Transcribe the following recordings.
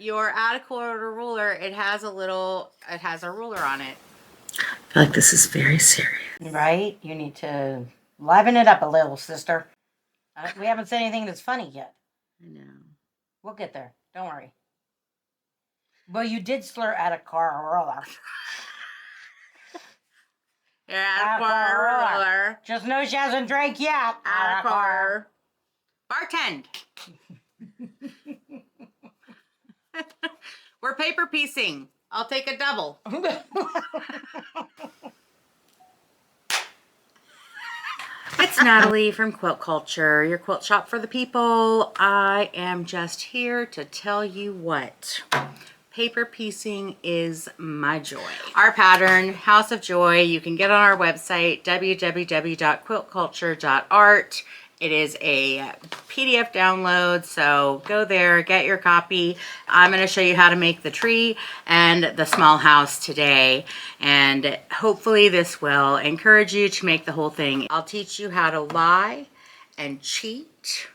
your out of quarter ruler, it has a ruler on it. I feel like this is very serious. Right? You need to liven it up a little, sister. We haven't said anything that's funny yet. I know. We'll get there. Don't worry. Well, you did slur at a car roller. Yeah, ruler. Just know she hasn't drank yet. Out of car. Bartend. We're paper piecing. I'll take a double. It's Natalie from Quilt Culture, your quilt shop for the people. I am just here to tell you what. Paper piecing is my joy. Our pattern, House of Joy, you can get on our website, www.quiltculture.art. It is a PDF download, so go there, get your copy. I'm going to show you how to make the tree and the small house today, and hopefully this will encourage you to make the whole thing. I'll teach you how to lie and cheat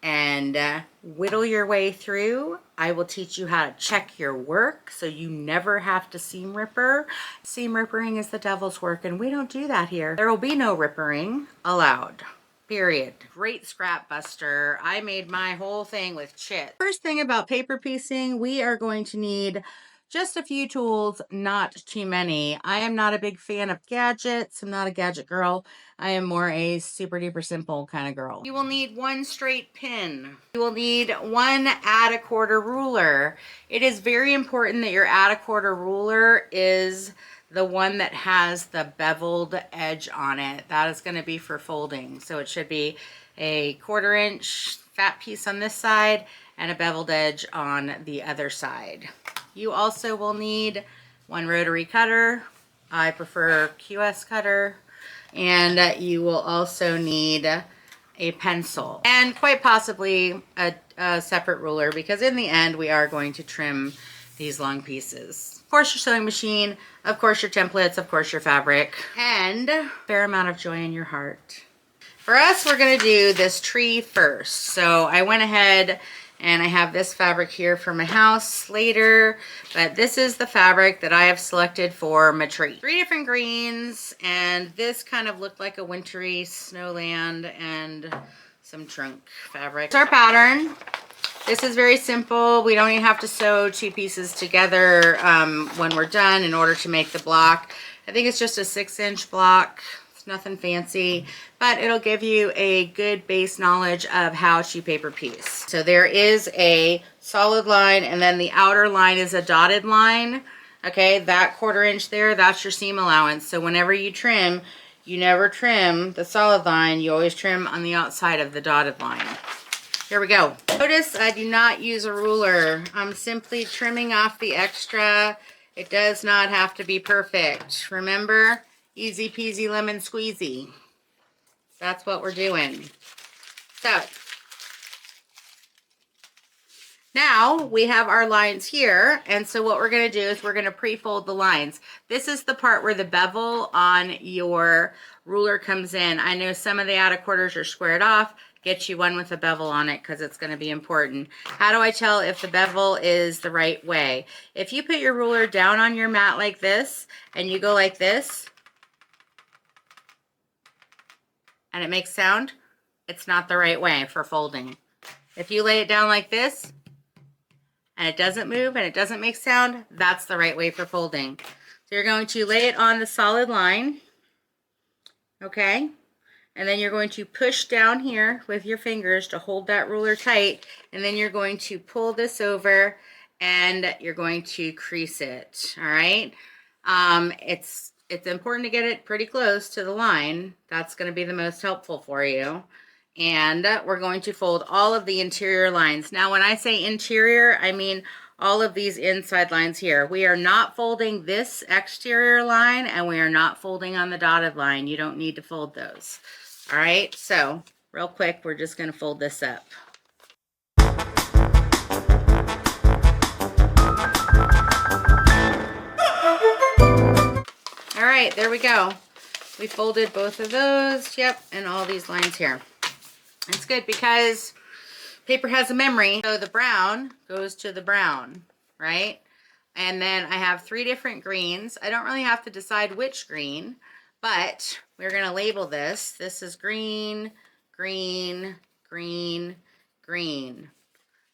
and whittle your way through. I will teach you how to check your work so you never have to seam ripper. Seam rippering is the devil's work, and we don't do that here. There will be no rippering allowed. Period. Great scrap buster. I made my whole thing with chit. First thing about paper piecing, we are going to need just a few tools, not too many. I am not a big fan of gadgets. I'm not a gadget girl. I am more a super duper simple kind of girl. You will need one straight pin. You will need one add a quarter ruler. It is very important that your add a quarter ruler is the one that has the beveled edge on it. That is going to be for folding. So it should be a 1/4 inch fat piece on this side and a beveled edge on the other side. You also will need one rotary cutter. I prefer QS cutter. And you will also need a pencil and quite possibly a separate ruler, because in the end we are going to trim these long pieces. Of course your sewing machine, of course your templates, of course your fabric, and a fair amount of joy in your heart. For us, we're going to do this tree first. So I went ahead and I have this fabric here for my house later, but this is the fabric that I have selected for my tree. 3 different greens, and this kind of looked like a wintry snowland and some trunk fabric. It's our pattern. This is very simple. We don't even have to sew 2 pieces together when we're done in order to make the block. I think it's just a 6-inch block. It's nothing fancy, but it'll give you a good base knowledge of how to paper piece. So there is a solid line, and then the outer line is a dotted line. Okay, that 1/4 inch there, that's your seam allowance. So whenever you trim, you never trim the solid line. You always trim on the outside of the dotted line. Here we go. Notice I do not use a ruler. I'm simply trimming off the extra. It does not have to be perfect. Remember, easy peasy lemon squeezy. That's what we're doing. So now we have our lines here, and so what we're going to do is we're going to pre-fold the lines. This is the part where the bevel on your ruler comes in. I know some of the outer quarters are squared off. Get you one with a bevel on it because it's going to be important. How do I tell if the bevel is the right way? If you put your ruler down on your mat like this and you go like this and it makes sound, it's not the right way for folding. If you lay it down like this and it doesn't move and it doesn't make sound, that's the right way for folding. So you're going to lay it on the solid line, okay? And then you're going to push down here with your fingers to hold that ruler tight. And then you're going to pull this over and you're going to crease it. All right. It's important to get it pretty close to the line. That's going to be the most helpful for you. And we're going to fold all of the interior lines. Now, when I say interior, I mean all of these inside lines here. We are not folding this exterior line, and we are not folding on the dotted line. You don't need to fold those. All right, so real quick, we're just going to fold this up. All right, there we go. We folded both of those, yep, and all these lines here. It's good because paper has a memory. So the brown goes to the brown, right? And then I have 3 different greens. I don't really have to decide which green, but we're gonna label this. This is green, green, green, green.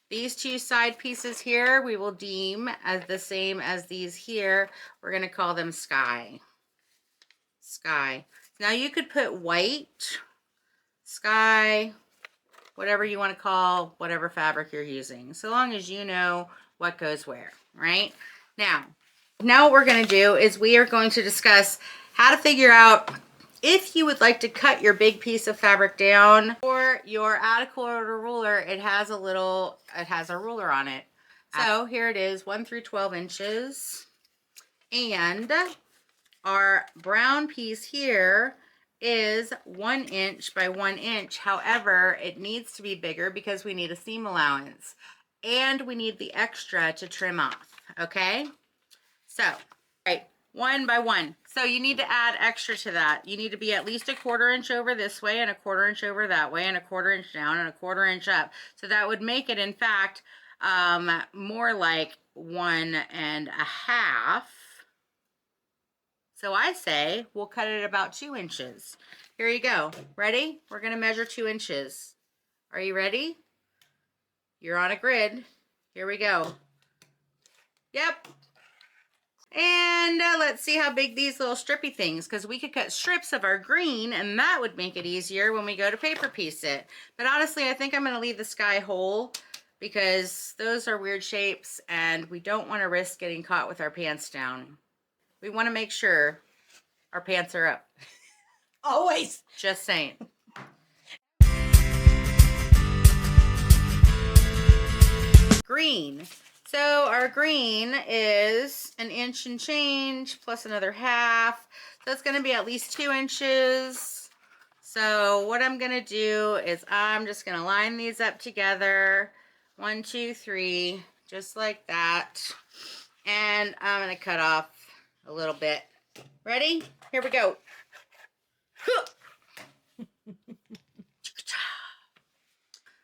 These 2 side pieces here, we will deem as the same as these here. We're gonna call them sky. Sky. Now you could put white, sky, whatever you want to call whatever fabric you're using, so long as you know what goes where, right? Now what we're going to do is we are going to discuss how to figure out if you would like to cut your big piece of fabric down, or your out of quarter ruler. It has a ruler on it. So here it is, 1 through 12 inches. And our brown piece here is 1 inch by 1 inch. However, it needs to be bigger because we need a seam allowance and we need the extra to trim off. Okay, so right, 1 by 1. So you need to add extra to that. You need to be at least a 1/4 inch over this way and a 1/4 inch over that way and a 1/4 inch down and a 1/4 inch up. So that would make it, in fact, more like 1.5. So I say we'll cut it about 2 inches. Here you go. Ready? We're going to measure 2 inches. Are you ready? You're on a grid. Here we go. Yep. And let's see how big these little strippy things, because we could cut strips of our green and that would make it easier when we go to paper piece it. But honestly, I think I'm going to leave the sky whole because those are weird shapes and we don't want to risk getting caught with our pants down. We want to make sure our pants are up. Always. Just saying. Green. So our green is 1 inch and change plus another 1/2. So it's going to be at least 2 inches. So what I'm going to do is I'm just going to line these up together. 1, 2, 3, just like that. And I'm going to cut off a little bit. Ready? Here we go.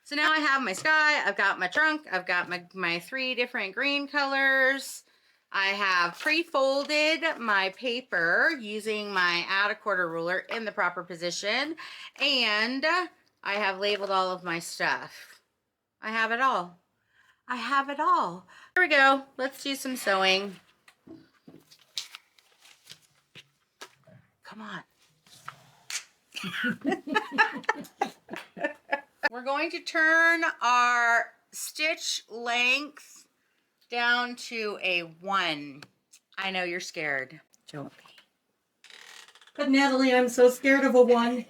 So now I have my sky, I've got my trunk, I've got my 3 different green colors. I have pre-folded my paper using my out of quarter ruler in the proper position. And I have labeled all of my stuff. I have it all. I have it all. Here we go. Let's do some sewing. Come on. We're going to turn our stitch length down to a 1. I know you're scared. Don't be. But Natalie, I'm so scared of a 1.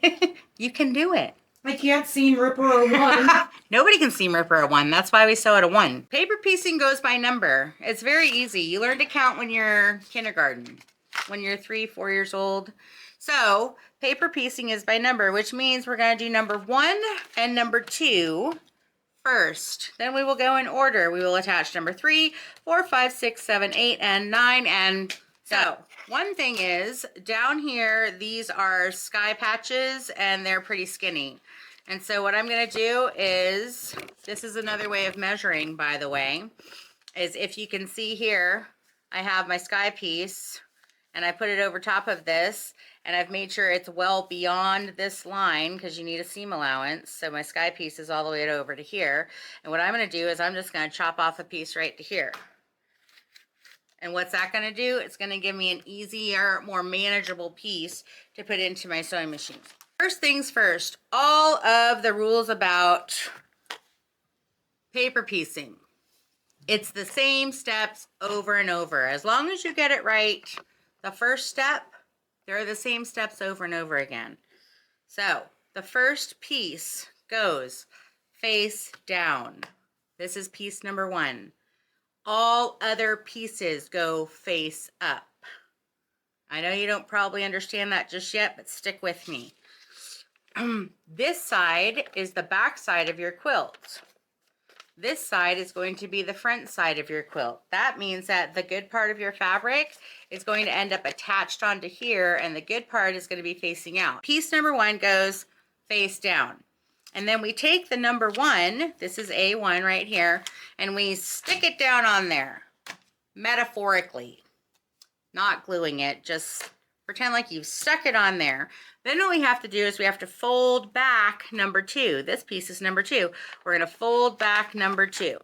You can do it. I can't seam ripper a 1. Nobody can seam ripper a 1. That's why we sew at a 1. Paper piecing goes by number. It's very easy. You learn to count when you're kindergarten, when you're 3, 4 years old. So paper piecing is by number, which means we're going to do number 1 and number 2 first. Then we will go in order. We will attach number 3, 4, 5, 6, 7, 8, and 9. And so one thing is, down here, these are sky patches and they're pretty skinny. And so what I'm going to do is, this is another way of measuring, by the way, is if you can see here, I have my sky piece and I put it over top of this, and I've made sure it's well beyond this line because you need a seam allowance. So my sky piece is all the way over to here. And what I'm going to do is I'm just going to chop off a piece right to here. And what's that going to do? It's going to give me an easier, more manageable piece to put into my sewing machine. First things first, all of the rules about paper piecing. It's the same steps over and over. As long as you get it right, the first step, they're the same steps over and over again. So the first piece goes face down. This is piece number 1. All other pieces go face up. I know you don't probably understand that just yet, but stick with me. This side is the back side of your quilt. This side is going to be the front side of your quilt. That means that the good part of your fabric is going to end up attached onto here, and the good part is going to be facing out. Piece number 1 goes face down. And then we take the number 1, this is A1 right here, and we stick it down on there, metaphorically. Not gluing it, just pretend like you've stuck it on there. Then what we have to do is we have to fold back number 2. This piece is number 2. We're going to fold back number 2.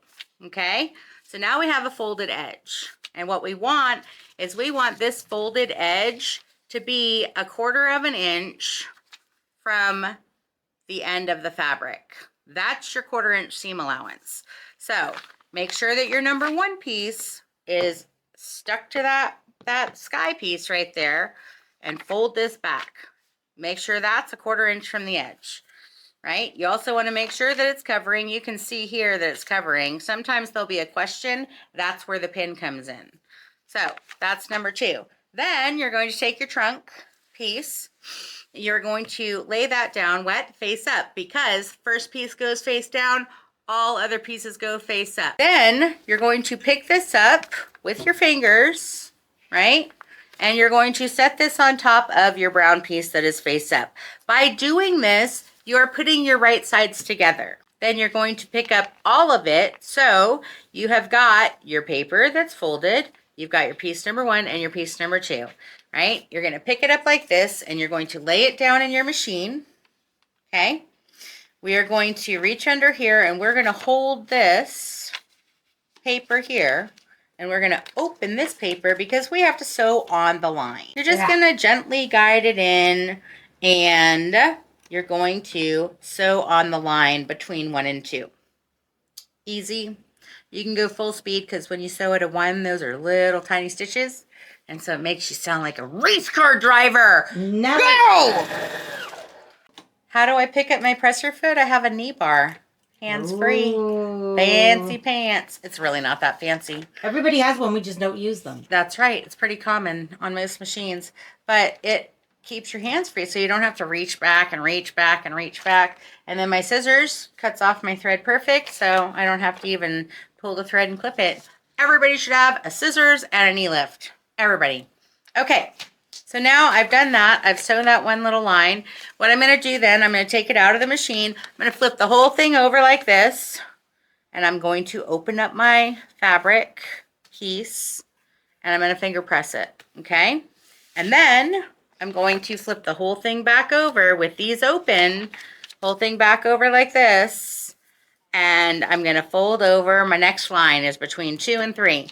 Okay? So now we have a folded edge. And what we want is we want this folded edge to be 1/4 of an inch from the end of the fabric. That's your 1/4 inch seam allowance. So make sure that your number 1 piece is stuck to that sky piece right there, and fold this back. Make sure that's 1/4 inch from the edge, right? You also want to make sure that it's covering. You can see here that it's covering. Sometimes there'll be a question. That's where the pin comes in. So that's number 2. Then you're going to take your trunk piece. You're going to lay that down wet face up, because first piece goes face down, all other pieces go face up. Then you're going to pick this up with your fingers, right? And you're going to set this on top of your brown piece that is face up. By doing this, you are putting your right sides together. Then you're going to pick up all of it. So you have got your paper that's folded. You've got your piece number 1 and your piece number 2, right? You're going to pick it up like this, and you're going to lay it down in your machine, okay? We are going to reach under here, and we're going to hold this paper here, and we're going to open this paper because we have to sew on the line. You're just going to gently guide it in, and you're going to sew on the line between 1 and 2. Easy. You can go full speed, because when you sew at a 1, those are little tiny stitches, and so it makes you sound like a race car driver. Never. Go! How do I pick up my presser foot? I have a knee bar. Hands free. Ooh. Fancy pants. It's really not that fancy. Everybody has one, we just don't use them. That's right. It's pretty common on most machines, but it keeps your hands free, so you don't have to reach back and reach back and reach back. And then my scissors cuts off my thread perfect, so I don't have to even pull the thread and clip it. Everybody should have a scissors and a knee lift. Everybody. Okay, so now I've done that. I've sewn that one little line. What I'm going to do then, I'm going to take it out of the machine. I'm going to flip the whole thing over like this, and I'm going to open up my fabric piece, and I'm going to finger press it, okay? And then I'm going to flip the whole thing back over with these open, whole thing back over like this, and I'm going to fold over. My next line is between 2 and 3.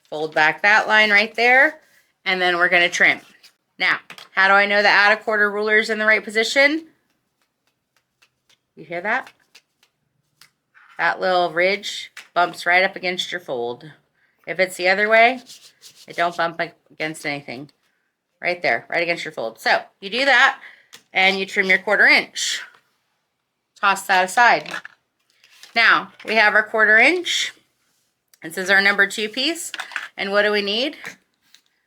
Fold back that line right there, and then we're going to trim. Now, how do I know the add 1/4 ruler is in the right position? You hear that? That little ridge bumps right up against your fold. If it's the other way, it don't bump against anything. Right there, right against your fold. So you do that, and you trim your 1/4 inch. Toss that aside. Now, we have our 1/4 inch. This is our number 2 piece. And what do we need?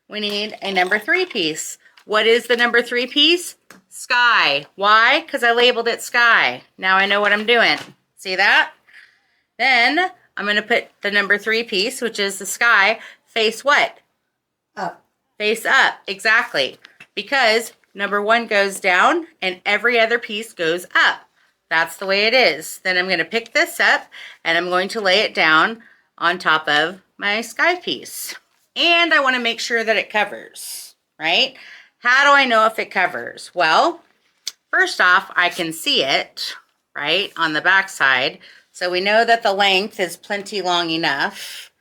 We need a number 3 piece. What is the number 3 piece? Sky. Why? Because I labeled it sky. Now I know what I'm doing. See that? Then I'm going to put the number 3 piece, which is the sky, face what? Up. Face up. Exactly. Because number 1 goes down and every other piece goes up. That's the way it is. Then I'm going to pick this up, and I'm going to lay it down on top of my sky piece. And I want to make sure that it covers, right? How do I know if it covers? Well, first off, I can see it, right, on the back side. So we know that the length is plenty long enough.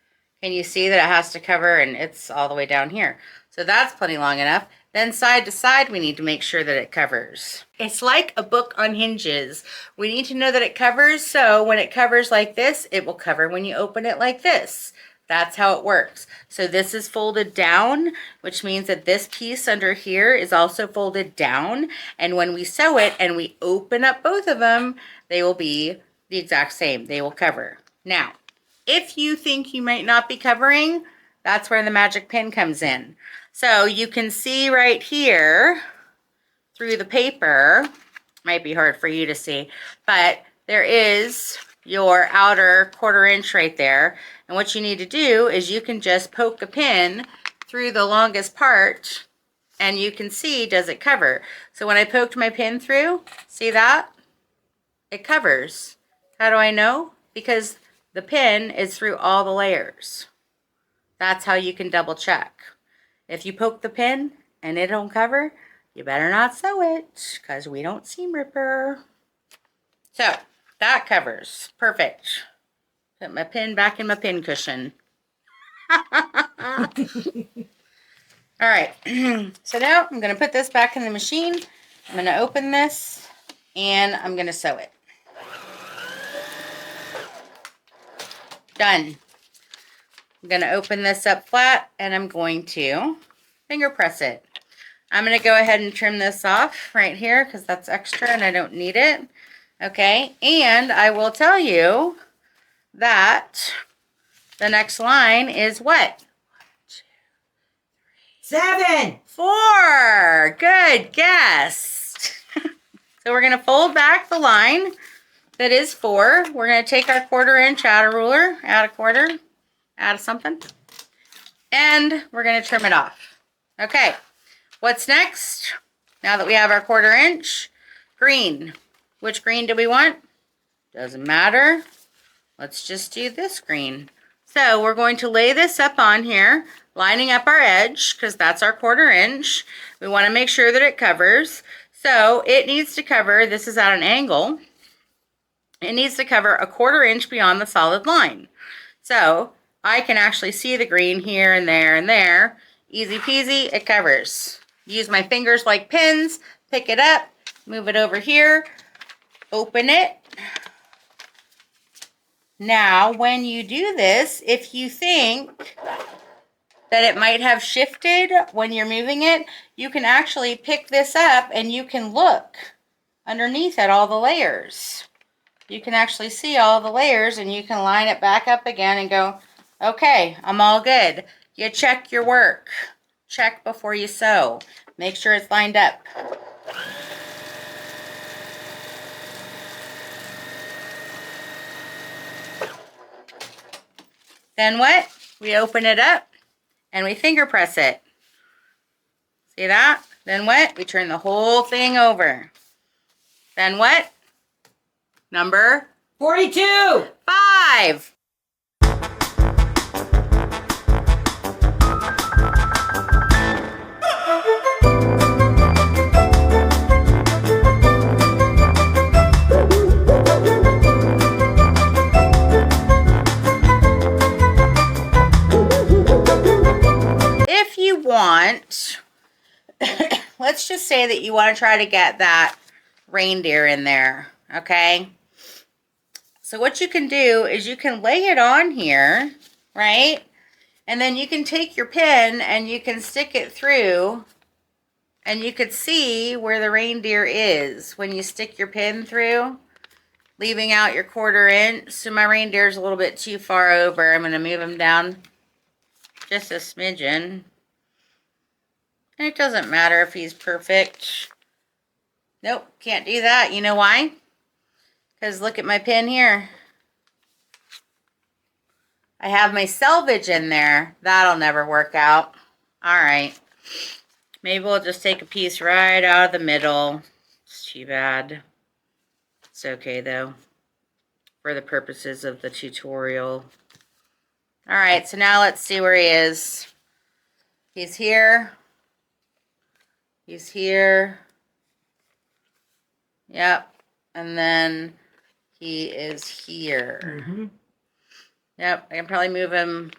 Can you see that it has to cover, and it's all the way down here? So that's plenty long enough. Then side to side, we need to make sure that it covers. It's like a book on hinges. We need to know that it covers, so when it covers like this, it will cover when you open it like this. That's how it works. So this is folded down, which means that this piece under here is also folded down. And when we sew it and we open up both of them, they will be the exact same. They will cover. Now, if you think you might not be covering, that's where the magic pin comes in. So you can see right here through the paper, might be hard for you to see, but there is your outer 1/4 inch right there. And what you need to do is you can just poke a pin through the longest part, and you can see, does it cover? So when I poked my pin through, see that? it covers. How do I know? Because the pin is through all the layers. That's how you can double check. If you poke the pin and it don't cover, you better not sew it because we don't seam ripper. So that covers. Perfect. Put my pin back in my pin cushion. All right. So now I'm going to put this back in the machine. I'm going to open this and I'm going to sew it. Done. I'm going to open this up flat and I'm going to finger press it. I'm going to go ahead and trim this off right here because that's extra and I don't need it. Okay, and I will tell you that the next line is what? 7. 4. Good guess. So we're going to fold back the line that is 4. We're going to take our 1/4 inch out of ruler, add a 1/4, add something, and we're going to trim it off. Okay, what's next? Now that we have our 1/4 inch, green. Which green do we want? Doesn't matter. Let's just do this green. So we're going to lay this up on here, lining up our edge, because that's our 1/4 inch. We want to make sure that it covers. So it needs to cover, this is at an angle, it needs to cover a 1/4 inch beyond the solid line. So I can actually see the green here and there and there. Easy peasy, it covers. Use my fingers like pins, pick it up, move it over here, open it. Now, when you do this, if you think that it might have shifted when you're moving it, you can actually pick this up and you can look underneath at all the layers. You can actually see all the layers and you can line it back up again and go, okay, I'm all good. You check your work. Check before you sew. Make sure it's lined up. Then what? We open it up and we finger press it. See that? Then what? We turn the whole thing over. Then what? Number 42. 5. If you want, let's just say that you want to try to get that reindeer in there, okay? So what you can do is you can lay it on here, right? And then you can take your pin and you can stick it through and you could see where the reindeer is when you stick your pin through, leaving out your 1/4 inch. So my reindeer's a little bit too far over. I'm going to move him down just a smidgen. And it doesn't matter if he's perfect. Nope, can't do that. You know why? Because look at my pin here. I have my selvage in there. That'll never work out. All right. Maybe we'll just take a piece right out of the middle. It's too bad. It's okay though, for the purposes of the tutorial. All right, so now let's see where he is. He's here. He's here. Yep. And then he is here. Yep, I can probably move him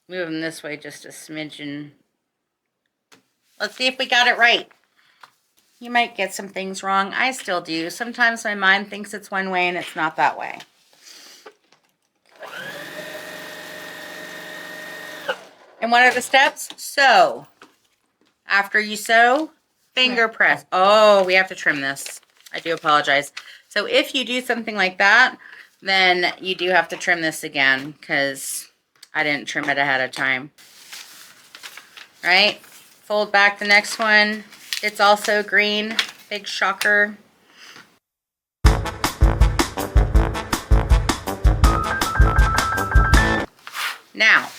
this way just a smidgen. Let's see if we got it right. You might get some things wrong. I still do. Sometimes my mind thinks it's one way and it's not that way. And what are the steps? Sew. After you sew, finger press. Oh, we have to trim this. I do apologize. So if you do something like that, then you do have to trim this again because I didn't trim it ahead of time. Right? Fold back the next one. It's also green. Big shocker. Now,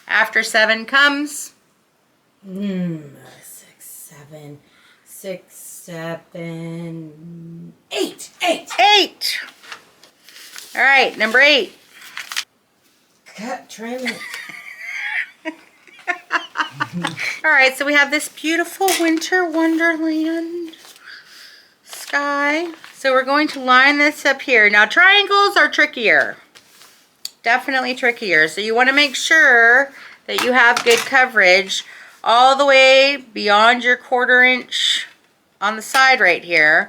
after 7 comes 6, 7, 6, 7, 8. 8. 8. All right, number 8. Cut, trim it. All right, so we have this beautiful winter wonderland sky. So we're going to line this up here. Now triangles are trickier. Definitely trickier. So you want to make sure that you have good coverage all the way beyond your 1/4 inch on the side right here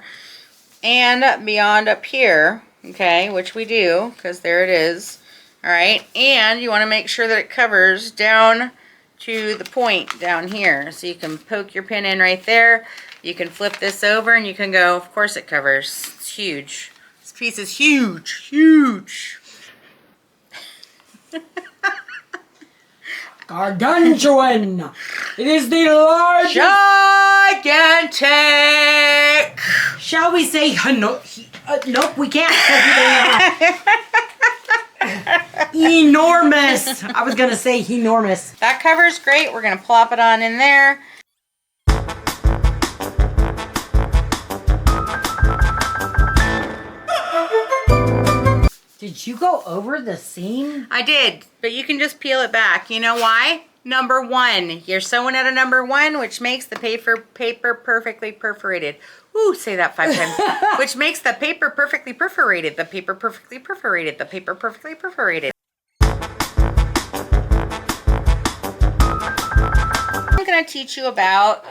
and beyond up here, okay, which we do because there it is. All right, and you want to make sure that it covers down to the point down here. So you can poke your pin in right there. You can flip this over and you can go, of course it covers. It's huge. This piece is huge, huge. Gargantuan. It is the largest. Gigantic. Shall we say nope, we can't. Enormous. I was gonna say enormous. That covers great. We're gonna plop it on in there. Did you go over the seam? I did, but you can just peel it back. You know why? Number 1. You're sewing at a number 1, which makes the paper perfectly perforated. Ooh, say that 5 times. Which makes the paper perfectly perforated. The paper perfectly perforated. The paper perfectly perforated. I'm going to teach you about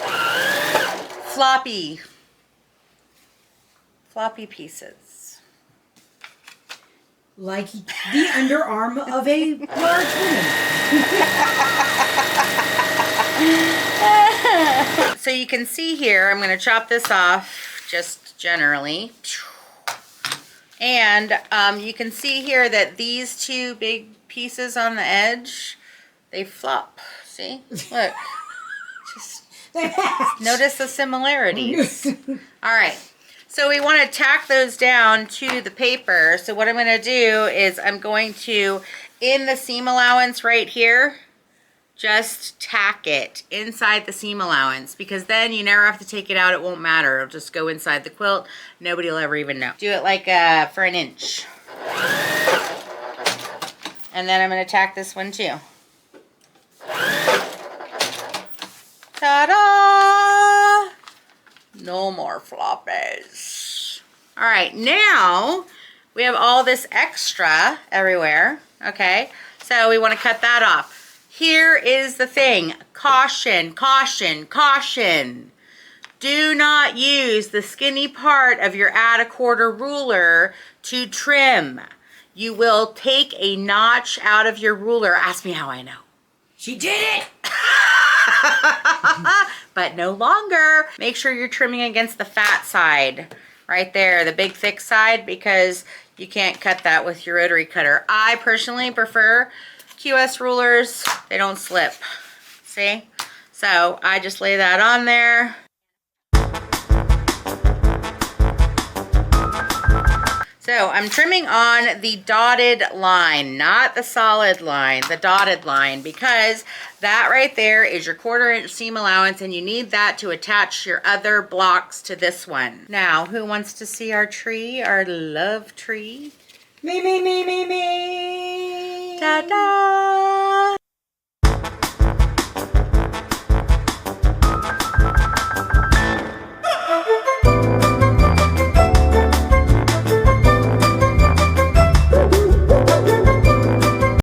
floppy pieces. Like the underarm of a large woman. So you can see here, I'm going to chop this off just generally. And you can see here that these 2 big pieces on the edge, they flop. See? Look. Just notice the similarities. All right. So we want to tack those down to the paper. So what I'm going to do is I'm going to, in the seam allowance right here, just tack it inside the seam allowance, because then you never have to take it out. It won't matter. It'll just go inside the quilt. Nobody will ever even know. Do it like for an inch. And then I'm going to tack this one too. Ta-da! No more floppies. All right, now we have all this extra everywhere, okay? So we want to cut that off. Here is the thing. Caution, caution, caution. Do not use the skinny part of your add a 1/4 ruler to trim. You will take a notch out of your ruler. Ask me how I know. She did it! But no longer. Make sure you're trimming against the fat side right there, the big thick side, because you can't cut that with your rotary cutter. I personally prefer QS rulers. They don't slip. See? So I just lay that on there. So I'm trimming on the dotted line, not the solid line, the dotted line, because that right there is your 1/4 inch seam allowance, and you need that to attach your other blocks to this one. Now, who wants to see our tree, our love tree? Me. Ta-da!